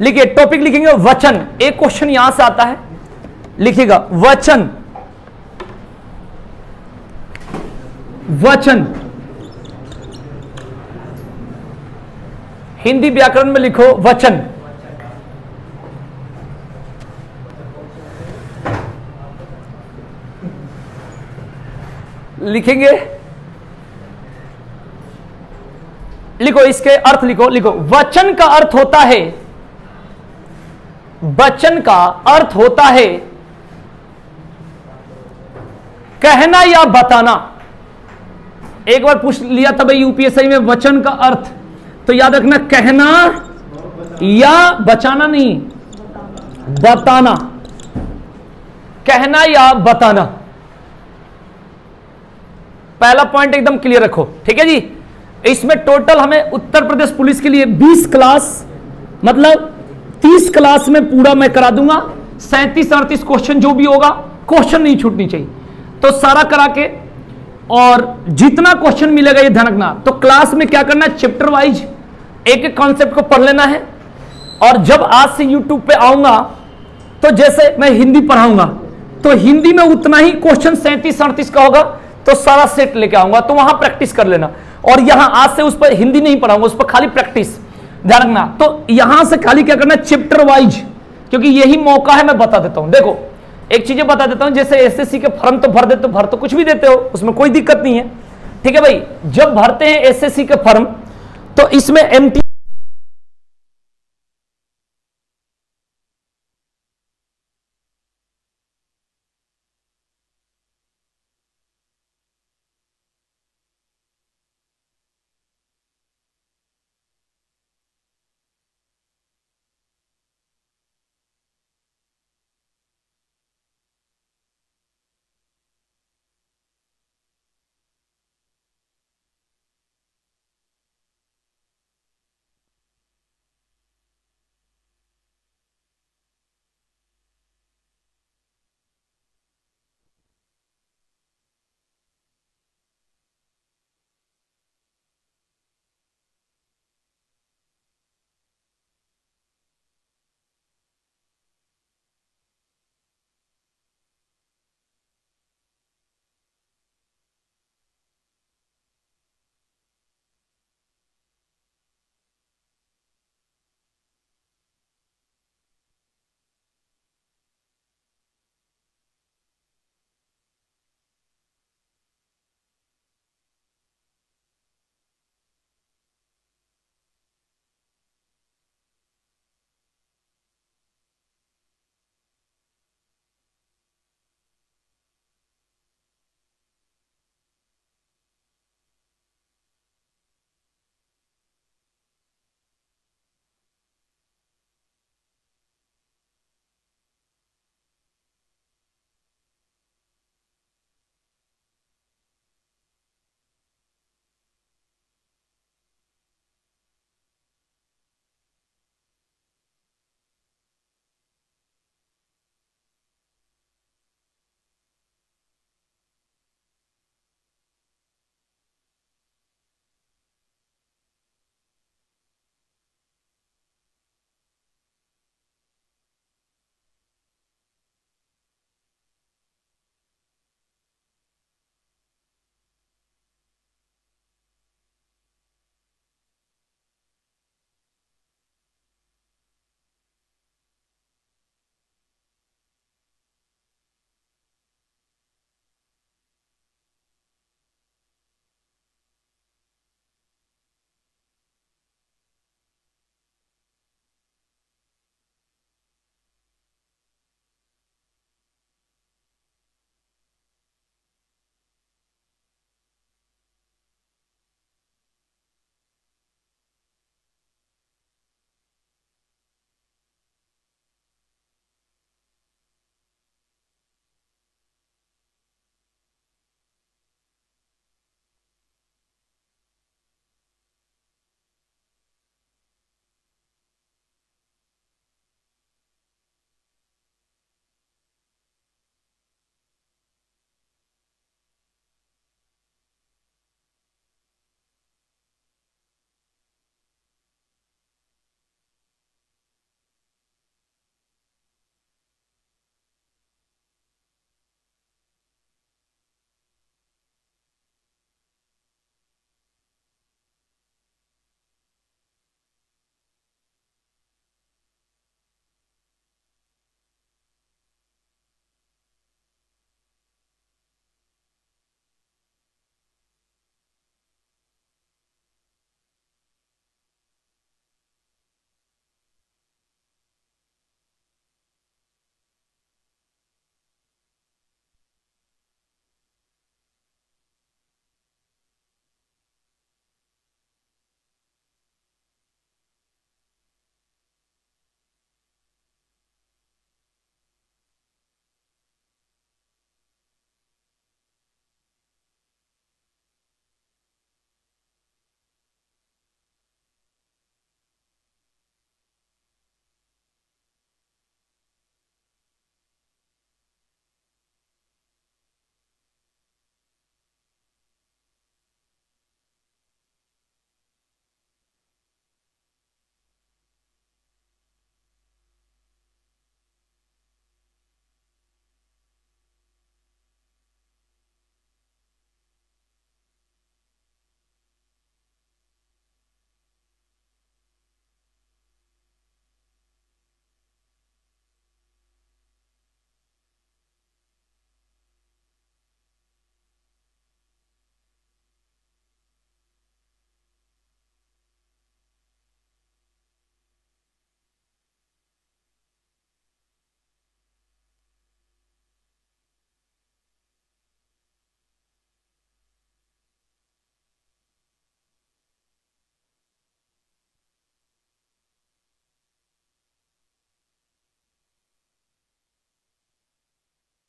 लिखिए, टॉपिक लिखेंगे वचन। एक क्वेश्चन यहां से आता है, लिखिएगा वचन। वचन हिंदी व्याकरण में लिखो वचन। लिखेंगे, लिखो इसके अर्थ, लिखो लिखो। वचन का अर्थ होता है, वचन का अर्थ होता है कहना या बताना। एक बार पूछ लिया था भाई यूपीएससी में वचन का अर्थ, तो याद रखना कहना या बचाना नहीं, बताना। कहना या बताना, पहला पॉइंट एकदम क्लियर रखो, ठीक है जी। इसमें टोटल हमें उत्तर प्रदेश पुलिस के लिए 20 क्लास, मतलब 30 क्लास में पूरा मैं करा दूंगा। 37-38 क्वेश्चन जो भी होगा, क्वेश्चन नहीं छूटनी चाहिए, तो सारा करा के, और जितना क्वेश्चन मिलेगा ये ध्यान रखना। तो क्लास में क्या करना है, चैप्टर वाइज एक एक कॉन्सेप्ट को पढ़ लेना है। और जब आज से यूट्यूब पे आऊंगा, तो जैसे मैं हिंदी पढ़ाऊंगा, तो हिंदी में उतना ही क्वेश्चन 37-38 का होगा, तो सारा सेट लेके आऊंगा, तो वहां प्रैक्टिस कर लेना। और यहां आज से उस पर हिंदी नहीं पढ़ाऊंगा, उस पर खाली प्रैक्टिस, ध्यान रखना। तो यहां से खाली क्या करना है, चैप्टर वाइज, क्योंकि यही मौका है। मैं बता देता हूं, देखो एक चीजें बता देता हूं। जैसे एसएससी के फॉर्म तो भर देते, भर तो कुछ भी देते हो, उसमें कोई दिक्कत नहीं है, ठीक है भाई। जब भरते हैं एसएससी के फॉर्म, तो इसमें एमटी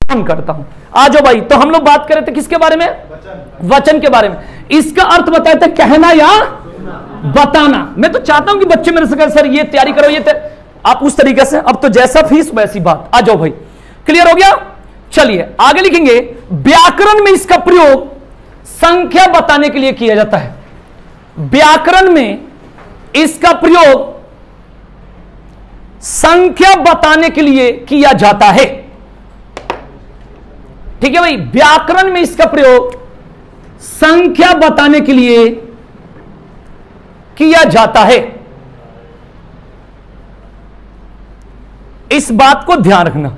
ऑन करता हूं। आ जाओ भाई, तो हम लोग बात कर रहे थे किसके बारे में? वचन के बारे में। इसका अर्थ बताए थे कहना या बताना। मैं तो चाहता हूं कि बच्चे मेरे से कहें सर ये तैयारी करो, ये आप उस तरीके से, अब तो जैसा फीस वैसी बात। आ जाओ भाई, क्लियर हो गया? चलिए आगे लिखेंगे, व्याकरण में इसका प्रयोग संख्या बताने के लिए किया जाता है। व्याकरण में इसका प्रयोग संख्या बताने के लिए किया जाता है। ठीक है भाई, व्याकरण में इसका प्रयोग संख्या बताने के लिए किया जाता है। इस बात को ध्यान रखना,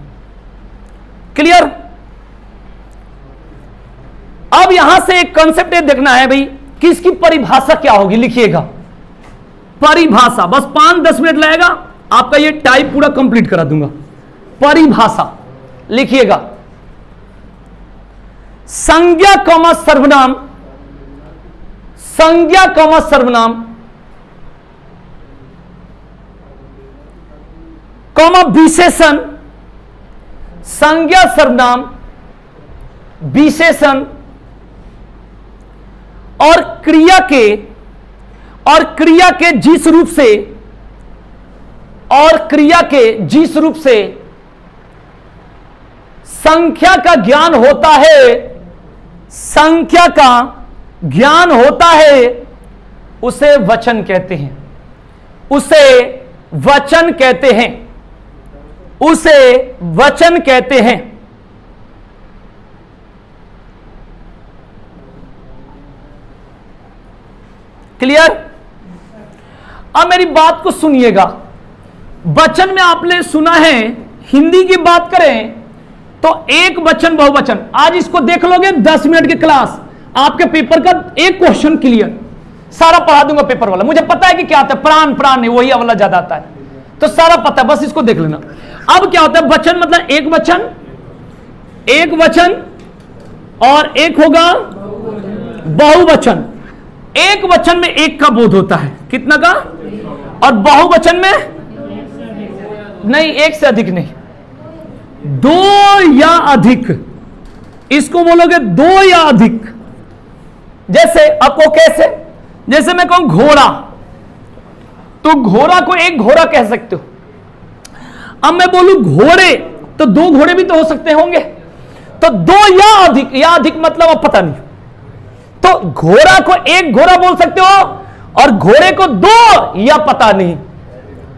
क्लियर? अब यहां से एक कंसेप्ट ये देखना है भाई कि इसकी परिभाषा क्या होगी। लिखिएगा परिभाषा, बस 5-10 मिनट लगेगा, आपका ये टाइप पूरा कंप्लीट करा दूंगा। परिभाषा लिखिएगा, संज्ञा कॉमा सर्वनाम, संज्ञा कॉमा सर्वनाम कॉमा विशेषण, संज्ञा सर्वनाम विशेषण और क्रिया के जिस रूप से, और क्रिया के जिस रूप से संख्या का ज्ञान होता है, संख्या का ज्ञान होता है, उसे वचन कहते हैं। उसे वचन कहते हैं, उसे वचन कहते हैं। क्लियर? अब मेरी बात को सुनिएगा। वचन में आपने सुना है, हिंदी की बात करें तो एक वचन बहुवचन। आज इसको देख लोगे 10 मिनट की क्लास, आपके पेपर का एक क्वेश्चन क्लियर, सारा पढ़ा दूंगा पेपर वाला। मुझे पता है कि क्या आता है, प्राण प्राण नहीं, वही वाला ज्यादा आता है, तो सारा पता है, बस इसको देख लेना। अब क्या होता है, वचन मतलब एक वचन, एक वचन और एक होगा बहुवचन। एक वचन में एक का बोध होता है, कितना का? और बहुवचन में नहीं, एक से अधिक नहीं, दो या अधिक। इसको बोलोगे दो या अधिक। जैसे आपको कैसे, जैसे मैं कहूं घोड़ा, तो घोड़ा को एक घोड़ा कह सकते हो। अब मैं बोलूं घोड़े, तो दो घोड़े भी तो हो सकते होंगे। तो दो या अधिक, या अधिक मतलब अब पता नहीं, तो घोड़ा को एक घोड़ा बोल सकते हो और घोड़े को दो या पता नहीं।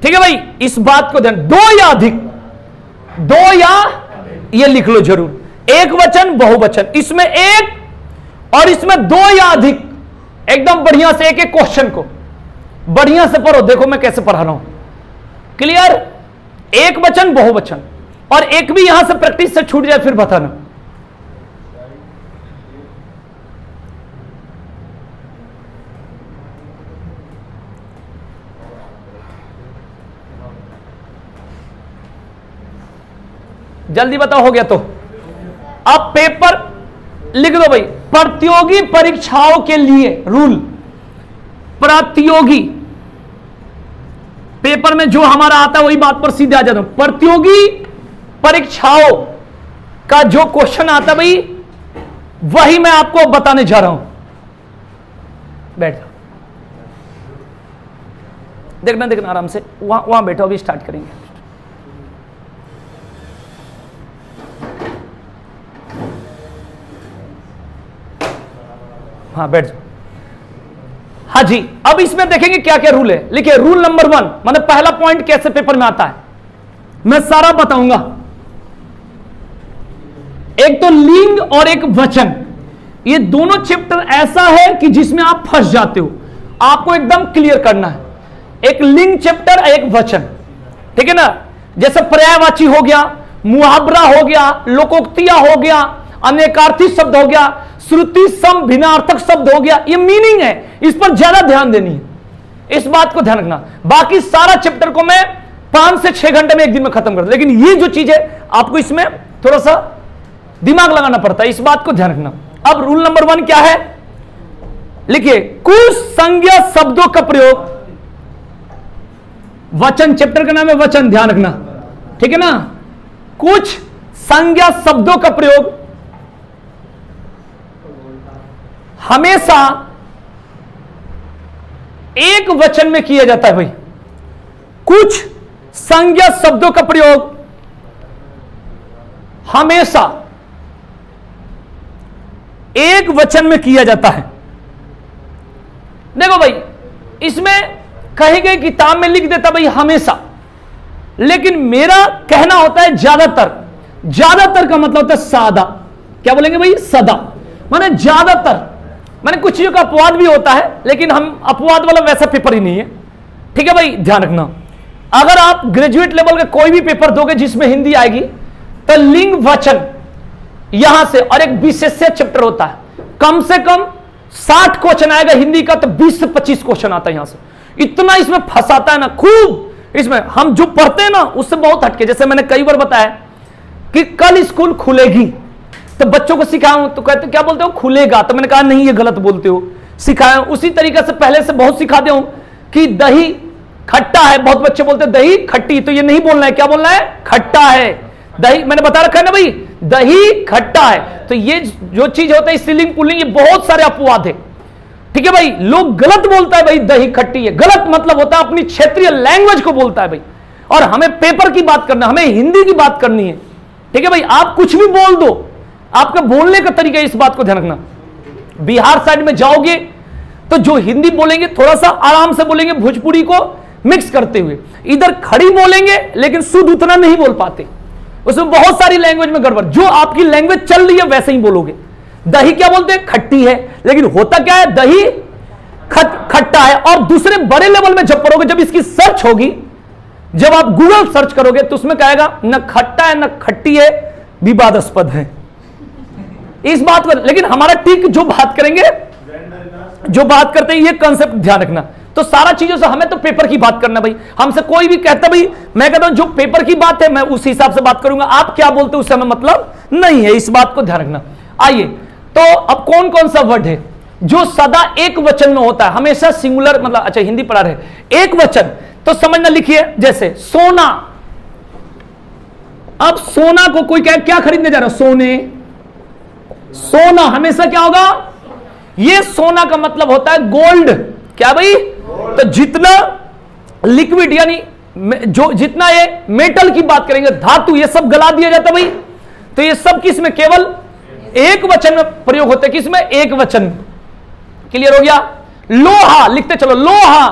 ठीक है भाई, इस बात को ध्यान, दो या अधिक, दो या, ये लिख लो जरूर। एक वचन बहुवचन, इसमें एक और इसमें दो या अधिक। एकदम बढ़िया से एक एक क्वेश्चन को बढ़िया से पढ़ो, देखो मैं कैसे पढ़ा रहा हूं। क्लियर? एक वचन बहुवचन, और एक भी यहां से प्रैक्टिस से छूट जाए फिर बताना। जल्दी बताओ, हो गया तो? अब पेपर लिख दो भाई। प्रतियोगी परीक्षाओं के लिए रूल, प्रतियोगी पेपर में जो हमारा आता है वही बात पर सीधे आ जाता हूं। प्रतियोगी परीक्षाओं का जो क्वेश्चन आता है भाई, वही मैं आपको बताने जा रहा हूं। बैठ जाओ, देखना देखना आराम से, वहां बैठो, अभी स्टार्ट करेंगे। हाँ बैठ जाओ। हाँ जी, अब इसमें देखेंगे क्या क्या रूल है। लिखिए, रूल नंबर 1, मतलब पहला पॉइंट कैसे पेपर में आता है मैं सारा बताऊंगा। एक तो लिंग और एक वचन, ये दोनों चैप्टर ऐसा है कि जिसमें आप फंस जाते हो, आपको एकदम क्लियर करना है। एक लिंग चैप्टर, एक वचन, ठीक है ना। जैसे पर्यायवाची हो गया, मुहावरा हो गया, लोकोक्तियां हो गया, अनेकार्थी शब्द हो गया, श्रुति सम भिन्नार्थक शब्द हो गया, ये मीनिंग है, इस पर ज्यादा ध्यान देनी है, इस बात को ध्यान रखना। बाकी सारा चैप्टर को मैं 5 से 6 घंटे में एक दिन में खत्म कर दूं, लेकिन ये जो चीज है आपको इसमें थोड़ा सा दिमाग लगाना पड़ता है, इस बात को ध्यान रखना। अब रूल नंबर 1 क्या है, लिखिए, कुछ संज्ञा शब्दों का प्रयोग, वचन, चैप्टर का नाम है वचन, ध्यान रखना, ठीक है ना। कुछ संज्ञा शब्दों का प्रयोग हमेशा एक वचन में किया जाता है भाई। कुछ संज्ञा शब्दों का प्रयोग हमेशा एक वचन में किया जाता है। देखो भाई, इसमें कही गई किताब में लिख देता भाई हमेशा, लेकिन मेरा कहना होता है ज्यादातर। ज्यादातर का मतलब होता है सादा। क्या बोलेंगे भाई? सदा, माने ज्यादातर। माने कुछ चीजों का अपवाद भी होता है, लेकिन हम अपवाद वाला वैसा पेपर ही नहीं है। ठीक है भाई, ध्यान रखना। अगर आप ग्रेजुएट लेवल का कोई भी पेपर दोगे जिसमें हिंदी आएगी, तो लिंग वचन यहां से, और एक विशेष्य चैप्टर होता है, कम से कम 60 क्वेश्चन आएगा हिंदी का, तो 20 से 25 क्वेश्चन आता है यहां से। इतना इसमें फंसाता है ना, खूब इसमें हम जो पढ़ते हैं ना उससे बहुत हटके। जैसे मैंने कई बार बताया कि कल स्कूल खुलेगी, तो बच्चों को सिखाऊं तो कहते क्या बोलते हो? खुलेगा। तो मैंने कहा नहीं, ये गलत बोलते हो, सिखाया। उसी तरीके से पहले से बहुत सिखाते हो कि दही खट्टा है। बहुत बच्चे बोलते हैं दही खट्टी, तो ये नहीं बोलना है। क्या बोलना है? खट्टा है। दही, मैंने बता रखा है ना भाई, दही खट्टा है। तो ये जो चीज होता है स्त्रीलिंग पुल्लिंग, ये बहुत सारे अपवाद है। ठीक है भाई, लोग गलत बोलता है भाई दही खट्टी है। गलत मतलब होता है अपनी क्षेत्रीय लैंग्वेज को बोलता है भाई। और हमें पेपर की बात करना, हमें हिंदी की बात करनी है। ठीक है भाई, आप कुछ भी बोल दो, आपका बोलने का तरीका, इस बात को ध्यान रखना। बिहार साइड में जाओगे तो जो हिंदी बोलेंगे थोड़ा सा आराम से बोलेंगे, भोजपुरी को मिक्स करते हुए। इधर खड़ी बोलेंगे लेकिन शुद्ध उतना नहीं बोल पाते, उसमें बहुत सारी लैंग्वेज में गड़बड़। जो आपकी लैंग्वेज चल रही है वैसे ही बोलोगे। दही क्या बोलते हैं? खट्टी है, लेकिन होता क्या है? दही खट्टा है। और दूसरे बड़े लेवल में जब पढ़ोगे, जब इसकी सर्च होगी, जब आप गूगल सर्च करोगे, तो उसमें कहेगा न खट्टा है न खट्टी है, विवादास्पद है। इस बात को, लेकिन हमारा ठीक जो बात करेंगे, जो बात करते हैं, ये कंसेप्ट ध्यान रखना। तो सारा चीजों से हमें तो पेपर की बात करना भाई। हमसे कोई भी कहता भाई, मैं कहता हूं जो पेपर की बात है मैं उस हिसाब से बात करूंगा। आप क्या बोलते हो उससे हमें मतलब नहीं है, इस बात को ध्यान रखना। आइए, तो अब कौन कौन सा वर्ड है जो सदा एक वचन में होता है, हमेशा सिंगुलर, मतलब अच्छा हिंदी पढ़ा रहे एक वचन, तो समझना। लिखिए, जैसे सोना। अब सोना को कोई क्या खरीदने जा रहा है? सोने। सोना हमेशा क्या होगा? ये सोना का मतलब होता है गोल्ड। क्या भाई? तो जितना लिक्विड, यानी जो जितना ये मेटल की बात करेंगे, धातु, ये सब गला दिया जाता है भाई। तो ये सब किस में? केवल एक वचन में प्रयोग होते हैं। किसमें? एक वचन। क्लियर हो गया? लोहा, लिखते चलो, लोहा।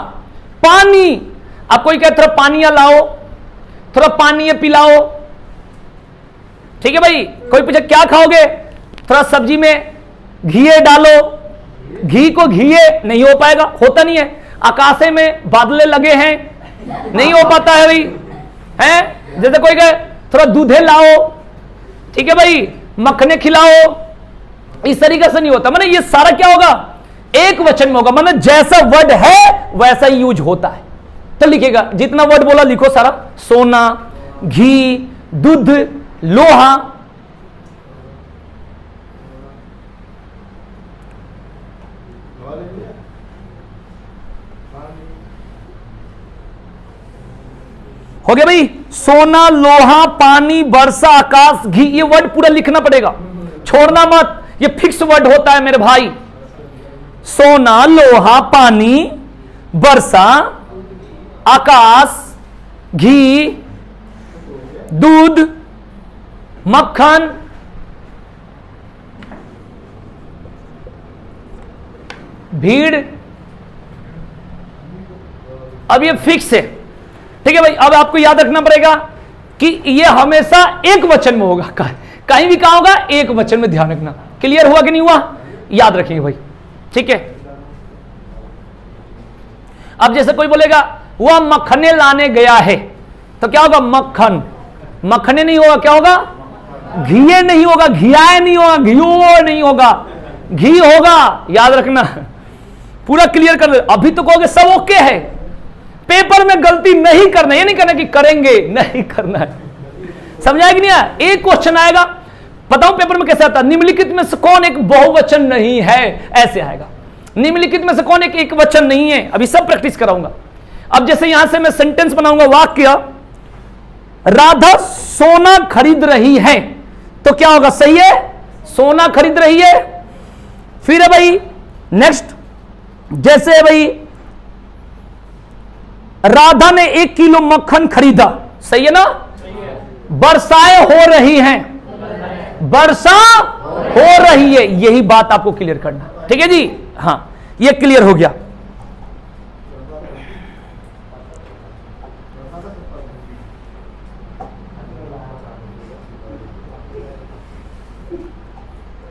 पानी, आप कोई कहे थोड़ा पानी लाओ, थोड़ा पानी पिलाओ। ठीक है भाई, कोई पूछे क्या खाओगे? थोड़ा सब्जी में घी डालो। घी को घीए नहीं हो पाएगा, होता नहीं है। आकाशे में बादले लगे हैं, नहीं हो पाता है भाई, हैं? जैसे कोई कहे थोड़ा दूधे लाओ, ठीक है भाई, मक्खने खिलाओ, इस तरीके से नहीं होता। माने ये सारा क्या होगा? एक वचन में होगा। माने जैसा वर्ड है वैसा ही यूज होता है। तो लिखिएगा, जितना वर्ड बोला लिखो सारा। सोना, घी, दूध, लोहा। हो गया भाई? सोना, लोहा, पानी, वर्षा, आकाश, घी, ये वर्ड पूरा लिखना पड़ेगा, छोड़ना मत। ये फिक्स वर्ड होता है मेरे भाई। सोना, लोहा, पानी, वर्षा, आकाश, घी, दूध, मक्खन, भीड़। अब ये फिक्स है। ठीक है भाई, अब आपको याद रखना पड़ेगा कि ये हमेशा एक वचन में होगा। कहीं भी कहा होगा एक वचन में, ध्यान रखना। क्लियर हुआ कि नहीं हुआ? याद रखेंगे भाई, ठीक है। अब जैसे कोई बोलेगा वह मक्खने लाने गया है, तो क्या होगा? मक्खन। मक्खने नहीं होगा, क्या होगा? घिये नहीं होगा, घियाए नहीं होगा, घियो नहीं होगा, घी होगा। याद रखना, पूरा क्लियर कर दे। अभी तो कहोगे सब ओके है, पेपर में गलती नहीं करना। ये नहीं करना कि करेंगे, नहीं करना है। समझाया कि नहीं? एक क्वेश्चन आएगा, बताऊं पेपर में कैसे आता? निम्नलिखित में से कौन एक बहुवचन नहीं है, ऐसे आएगा। निम्नलिखित में से कौन एक वचन नहीं है? अभी सब प्रैक्टिस कराऊंगा। अब जैसे यहां से मैं सेंटेंस बनाऊंगा, वाक्य, राधा सोना खरीद रही है, तो क्या होगा? सही है, सोना खरीद रही है। फिर है भाई नेक्स्ट, जैसे है भाई राधा ने 1 किलो मक्खन खरीदा, सही है ना? वर्षाएं हो रही हैं, वर्षा हो रही है, यही बात आपको क्लियर करना, ठीक है जी? हां, ये क्लियर हो गया।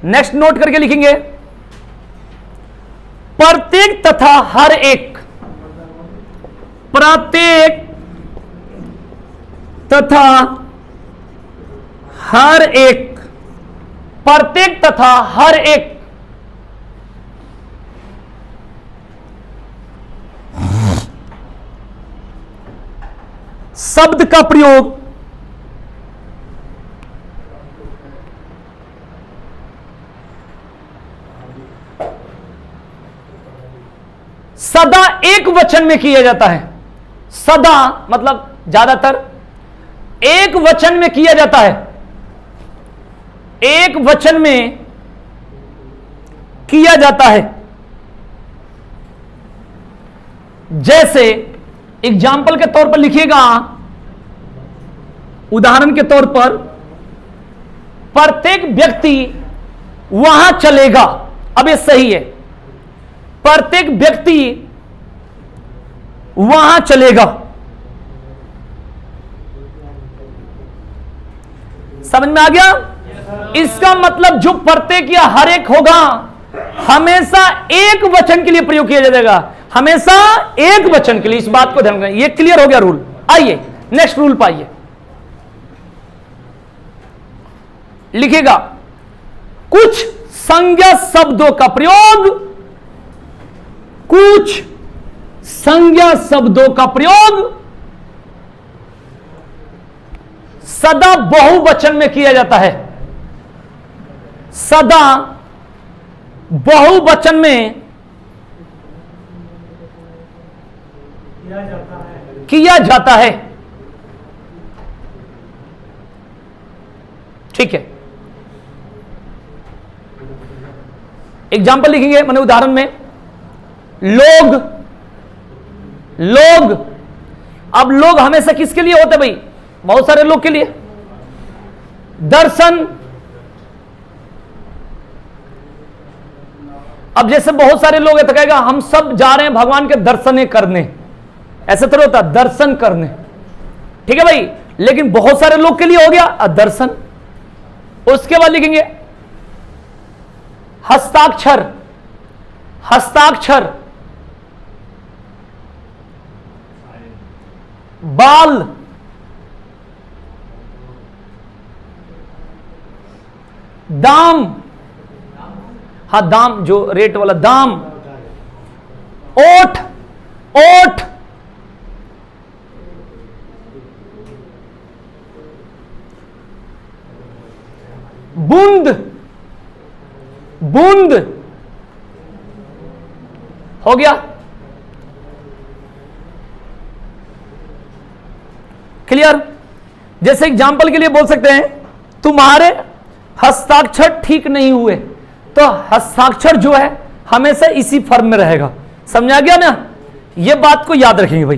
नेक्स्ट नोट करके लिखेंगे, प्रत्येक तथा हर एक, प्रत्येक तथा हर एक, प्रत्येक तथा हर एक शब्द का प्रयोग सदा एक वचन में किया जाता है। सदा मतलब ज्यादातर एक वचन में किया जाता है, एक वचन में किया जाता है। जैसे एग्जाम्पल के तौर पर लिखिएगा, उदाहरण के तौर पर, प्रत्येक व्यक्ति वहां चलेगा। अब ये सही है, प्रत्येक व्यक्ति वहां चलेगा। समझ में आ गया? इसका मतलब जो प्रत्येक या हर एक होगा हमेशा एक वचन के लिए प्रयोग किया जाएगा, हमेशा एक वचन के लिए। इस बात को ध्यान रखना। ये क्लियर हो गया रूल। आइए नेक्स्ट रूल पाइए, लिखेगा कुछ संज्ञा शब्दों का प्रयोग, कुछ संज्ञा शब्दों का प्रयोग सदा बहुवचन में किया जाता है। सदा बहुवचन में किया जाता है। ठीक है, एग्जाम्पल लिखेंगे, मैंने उदाहरण में लोग, लोग। अब लोग हमेशा किसके लिए होते भाई? बहुत सारे लोग के लिए। दर्शन, अब जैसे बहुत सारे लोग हैं तो कहेगा हम सब जा रहे हैं भगवान के दर्शन करने, ऐसे तो होता दर्शन करने, ठीक है भाई। लेकिन बहुत सारे लोग के लिए हो गया दर्शन। उसके बाद लिखेंगे हस्ताक्षर, हस्ताक्षर, बाल, दाम, हाँ दाम जो रेट वाला दाम, ओठ, ओठ, बूंद, बूंद, हो गया क्लियर। जैसे एग्जाम्पल के लिए बोल सकते हैं तुम्हारे हस्ताक्षर ठीक नहीं हुए, तो हस्ताक्षर जो है हमेशा इसी फॉर्म में रहेगा। समझा गया ना? ये बात को याद रखेंगे भाई।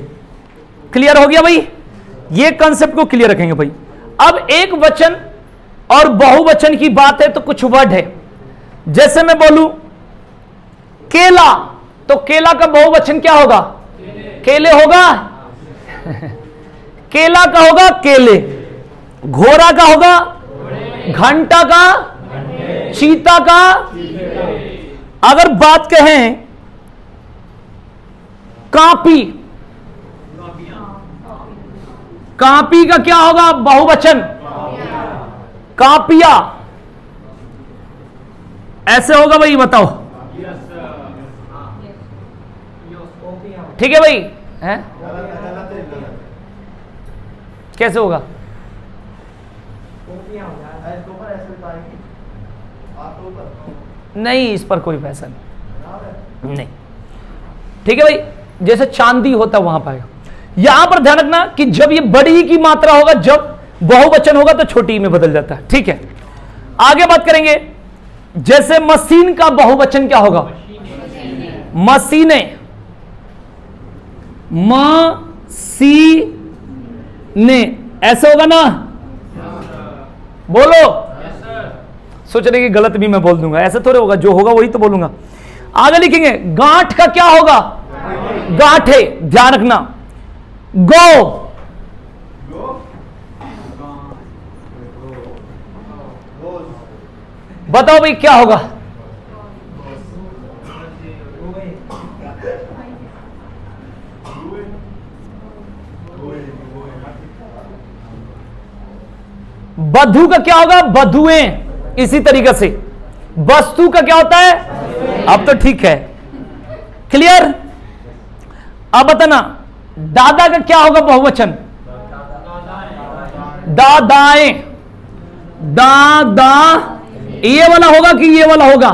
क्लियर हो गया भाई? ये कंसेप्ट को क्लियर रखेंगे भाई। अब एक वचन और बहुवचन की बात है तो कुछ वर्ड है। जैसे मैं बोलूं केला, तो केला का बहुवचन क्या होगा? केले होगा। केला का होगा केले, घोड़ा का होगा घंटा का, चीता का। अगर बात कहें कापी, कापी का क्या होगा बहुवचन? कापिया। ऐसे होगा भाई, बताओ। ठीक है भाई, है? कैसे होगा? नहीं, इस पर कोई पैसा नहीं। ठीक है भाई, जैसे चांदी होता वहां पाएगा। यहां पर ध्यान रखना कि जब ये बड़ी की मात्रा होगा, जब बहुवचन होगा तो छोटी में बदल जाता है। ठीक है, आगे बात करेंगे, जैसे मशीन का बहुवचन क्या होगा? मशीनें, मशीनें, ऐसे होगा ना? बोलो। सोच रहे कि गलत भी मैं बोल दूंगा, ऐसे थोड़े होगा, जो होगा वही तो बोलूंगा। आगे लिखेंगे, गांठ का क्या होगा? गांठे, ध्यान रखना। गो, बताओ भाई क्या होगा? बधु का क्या होगा? बधुएं। इसी तरीके से वस्तु का क्या होता है? अब तो ठीक है, क्लियर। अब बताना, दादा का क्या होगा बहुवचन? दादाएं। दादा, ये वाला होगा कि ये वाला होगा?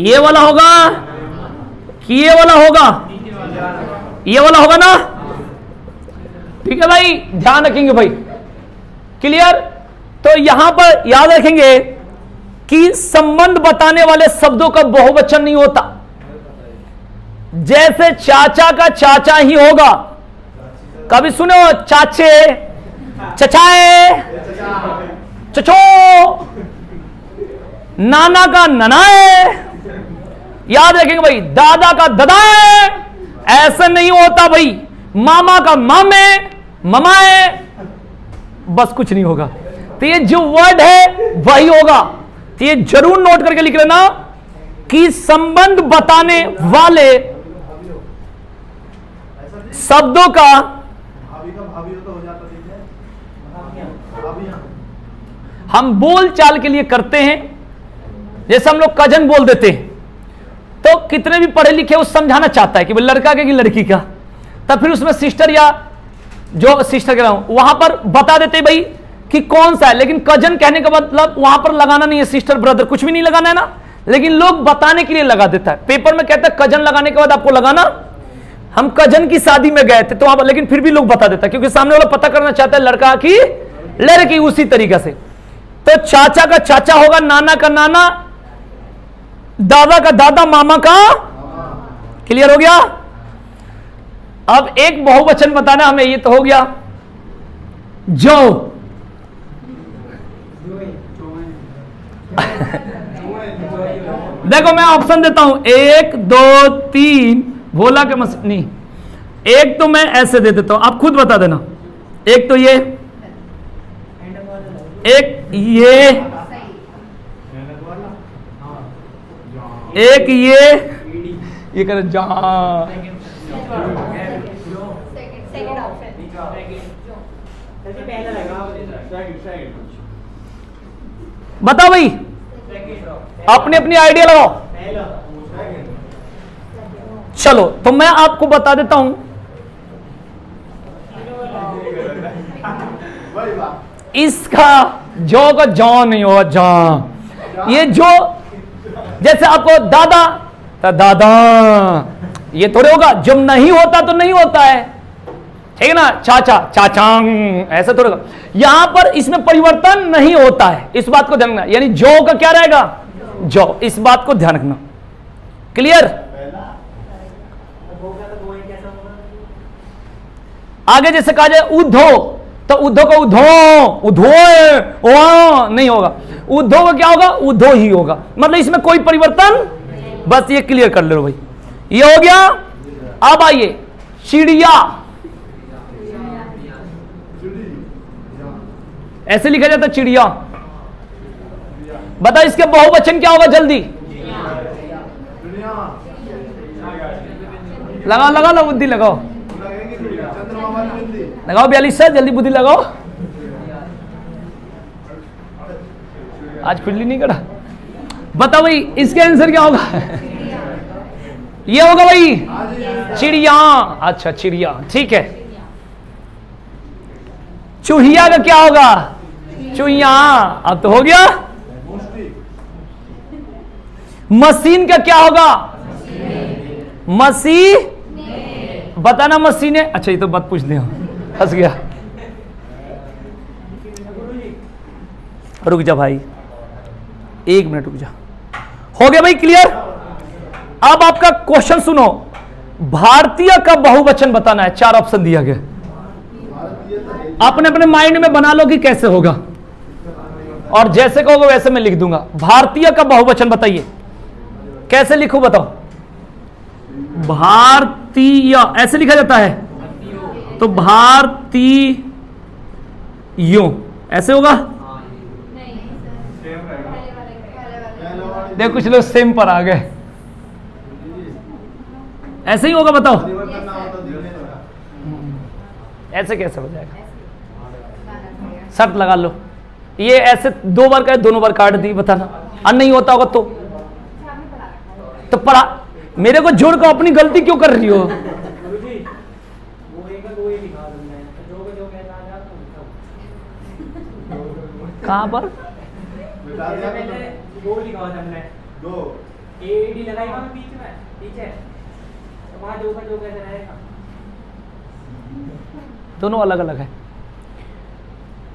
ये वाला होगा कि ये वाला होगा? ये वाला होगा ना? ठीक है भाई, ध्यान रखेंगे भाई, क्लियर। तो यहां पर याद रखेंगे कि संबंध बताने वाले शब्दों का बहुवचन नहीं होता। जैसे चाचा का चाचा ही होगा, कभी सुनो चाचे, चचाए, चचो, नाना का ननाए, याद रखेंगे भाई। दादा का ददाए, ऐसा नहीं होता भाई। मामा का मामे, ममाए, बस कुछ नहीं होगा। तो ये जो वर्ड है वही होगा। तो ये जरूर नोट करके लिख लेना कि संबंध बताने वाले शब्दों का हम बोल चाल के लिए करते हैं। जैसे हम लोग कजन बोल देते हैं, तो कितने भी पढ़े लिखे वो समझाना चाहता है कि भाई लड़का का कि लड़की का, तब फिर उसमें सिस्टर या जो सिस्टर कह रहा हूं वहां पर बता देते भाई कि कौन सा है। लेकिन कजन कहने का मतलब वहां पर लगाना नहीं है, सिस्टर ब्रदर कुछ भी नहीं लगाना है ना, लेकिन लोग बताने के लिए लगा देता है। पेपर में कहता है कजन लगाने के बाद आपको लगाना हम कजन की शादी में गए थे, तो वहां पर, लेकिन फिर भी लोग बता देता है क्योंकि सामने वाला पता करना चाहता है लड़का की लड़की। उसी तरीके से तो चाचा का चाचा होगा, नाना का नाना, दादा का दादा, मामा का। क्लियर हो गया? अब एक बहुवचन बताना हमें, ये तो हो गया। जो देखो मैं ऑप्शन देता हूं, 1 2 3, भोला के मस नहीं, एक तो मैं ऐसे दे देता हूं, आप खुद बता देना। एक तो ये, एक ये, एक ये कर जा। बताओ भाई, अपनी अपनी आइडिया लगाओ। चलो तो मैं आपको बता देता हूं, इसका जो का जॉ नहीं होगा, जॉ। ये जो जैसे आपको दादा तो दादा, ये थोड़े होगा। जब नहीं होता तो नहीं होता है, ठीक है ना। चाचा चाचांग, ऐसा थोड़ा। यहां पर इसमें परिवर्तन नहीं होता है, इस बात को ध्यान रखना। यानी जो का क्या रहेगा? जो, इस बात को ध्यान रखना। क्लियर? आगे जैसे कहा जाए उद्धो, तो उद्धो को उद्धो, उद्धो नहीं होगा। उद्धो का क्या होगा? उद्धो ही होगा। मतलब इसमें कोई परिवर्तन, बस ये क्लियर कर लो भाई। ये हो गया। अब आइए चिड़िया, ऐसे लिखा जाता है चिड़िया। बता इसके बहुवचन क्या होगा? जल्दी लगाओ लगाओ ना, बुद्धि लगाओ लगाओ 42 सर, जल्दी बुद्धि लगाओ। आज खुजली नहीं करा। बताओ भाई इसका आंसर क्या होगा? ये होगा भाई चिड़िया। अच्छा चिड़िया, ठीक है। चूहिया का क्या होगा? चूहिया। अब तो हो गया। मशीन का क्या होगा? बताना मशीनें। अच्छा ये तो बात पूछ लिया, फंस गया। रुक जा भाई। एक मिनट रुक जा, हो गया भाई क्लियर। अब आपका क्वेश्चन सुनो, भारतीय का बहुवचन बताना है, 4 ऑप्शन दिया गया, अपने अपने माइंड में बना लो कि कैसे होगा, और जैसे कहोगे वैसे मैं लिख दूंगा। भारतीय का बहुवचन बताइए, कैसे लिखूं बताओ। भारतीय ऐसे लिखा जाता है, तो भारतीयों ऐसे होगा। देखो कुछ लोग सेम पर आ गए, ऐसे ही होगा बताओ। ऐसे कैसे हो जाएगा, शर्त लगा लो, ये ऐसे 2 बार का दोनों बार काट दी, बताना। और नहीं होता होगा तो पढ़ा, मेरे को जोड़ कर अपनी गलती क्यों कर रही हो। कहां पर दोनों अलग अलग है।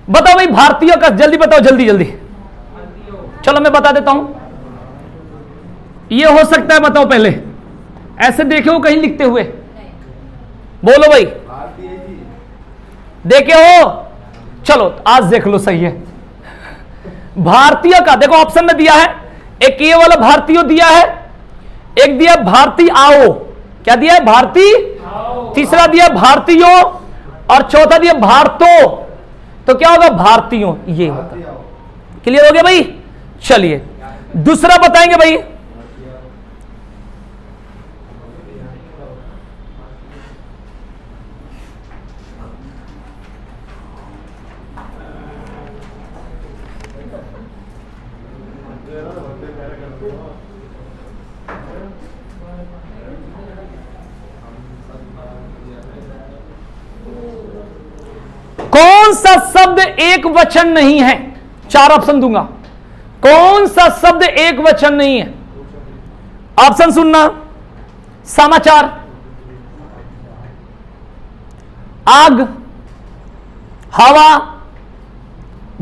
बताओ भाई भारतीय का, जल्दी बताओ, जल्दी जल्दी। चलो मैं बता देता हूं, ये हो सकता है, बताओ पहले, ऐसे देखे हो कहीं लिखते हुए, बोलो भाई देखे हो। चलो आज देख लो, सही है। भारतीय का देखो ऑप्शन में दिया है, एक ये वाला भारतीय दिया है, एक दिया भारतीय आओ, क्या दिया है भारतीय, तीसरा दिया भारतीयों, और चौथा दिया भारतो, तो क्या होगा भारतीयों, ये होगा। क्लियर हो गया भाई। चलिए दूसरा बताएंगे भाई। कौन सा शब्द एक वचन नहीं है, 4 ऑप्शन दूंगा, कौन सा शब्द एक वचन नहीं है। ऑप्शन सुनना, समाचार, आग, हवा,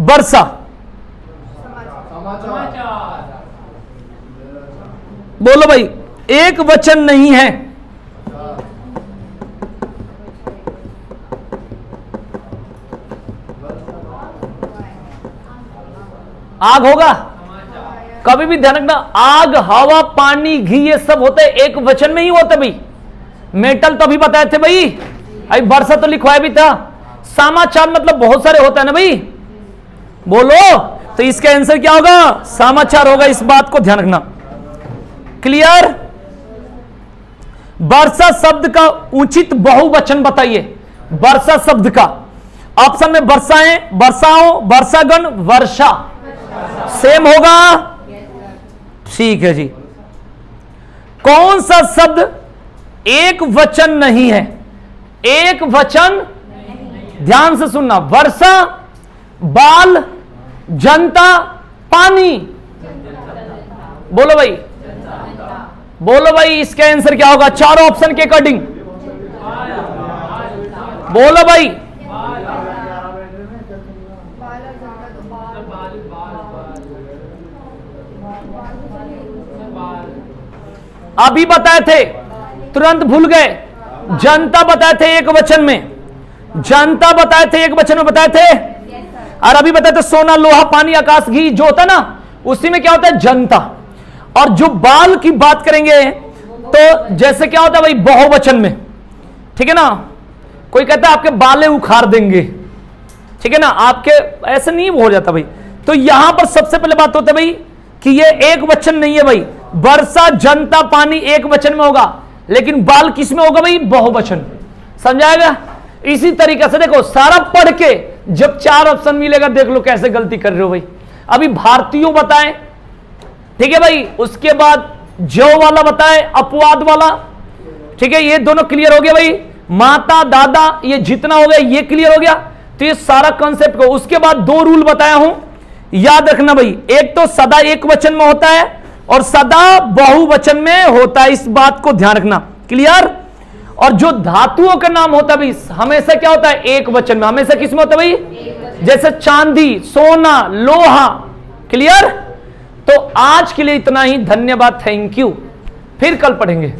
वर्षा। बोलो भाई, एक वचन नहीं है। आग होगा, कभी भी ध्यान रखना, आग, हवा, पानी, घी, ये सब होते एक वचन में ही होते भाई। मेटल तो अभी बताए थे भाई, अभी वर्षा तो लिखवाया भी था। समाचार मतलब बहुत सारे होता है ना भाई, बोलो, तो इसका आंसर क्या होगा, समाचार होगा। इस बात को ध्यान रखना। क्लियर। वर्षा शब्द का उचित बहुवचन बताइए, वर्षा शब्द का। ऑप्शन में वर्षाएं, वर्षाओं, वर्षागण, वर्षा, सेम होगा, ठीक है जी। कौन सा शब्द एक वचन नहीं है, एक वचन, ध्यान से सुनना, वर्षा, बाल, जनता, पानी। बोलो भाई, बोलो भाई, इसका आंसर क्या होगा 4 ऑप्शन के अकॉर्डिंग, बोलो भाई। अभी बताए थे, तुरंत भूल गए। जनता बताए थे एक वचन में, जनता बताए थे एक वचन में बताए थे, और अभी बताए थे सोना, लोहा, पानी, आकाश, घी, जो होता ना उसी में क्या होता है जनता। और जो बाल की बात करेंगे तो जैसे क्या होता है भाई बहुवचन में, ठीक है ना। कोई कहता है आपके बाले उखाड़ देंगे, ठीक है ना, आपके ऐसे नहीं हो जाता भाई। तो यहां पर सबसे पहले बात होता है भाई कि ये एक वचन नहीं है भाई। वर्षा, जनता, पानी एक वचन में होगा, लेकिन बाल किस में होगा भाई, बहुवचन। समझाएगा। इसी तरीके से देखो, सारा पढ़ के जब 4 ऑप्शन मिलेगा, देख लो कैसे गलती कर रहे हो भाई। अभी भारतीयों बताएं, ठीक है भाई, उसके बाद जो वाला बताए, अपवाद वाला, ठीक है, ये दोनों क्लियर हो गया भाई। माता, दादा, ये जितना हो गया ये क्लियर हो गया। तो ये सारा कॉन्सेप्ट को, उसके बाद 2 रूल बताया हूं, याद रखना भाई। एक तो सदा एक वचन में होता है और सदा बहुवचन में होता है, इस बात को ध्यान रखना। क्लियर। और जो धातुओं का नाम होता है भाई, हमेशा क्या होता है एक वचन में, हमेशा किस में होता है भाई, जैसे चांदी, सोना, लोहा। क्लियर। तो आज के लिए इतना ही, धन्यवाद, थैंक यू, फिर कल पढ़ेंगे।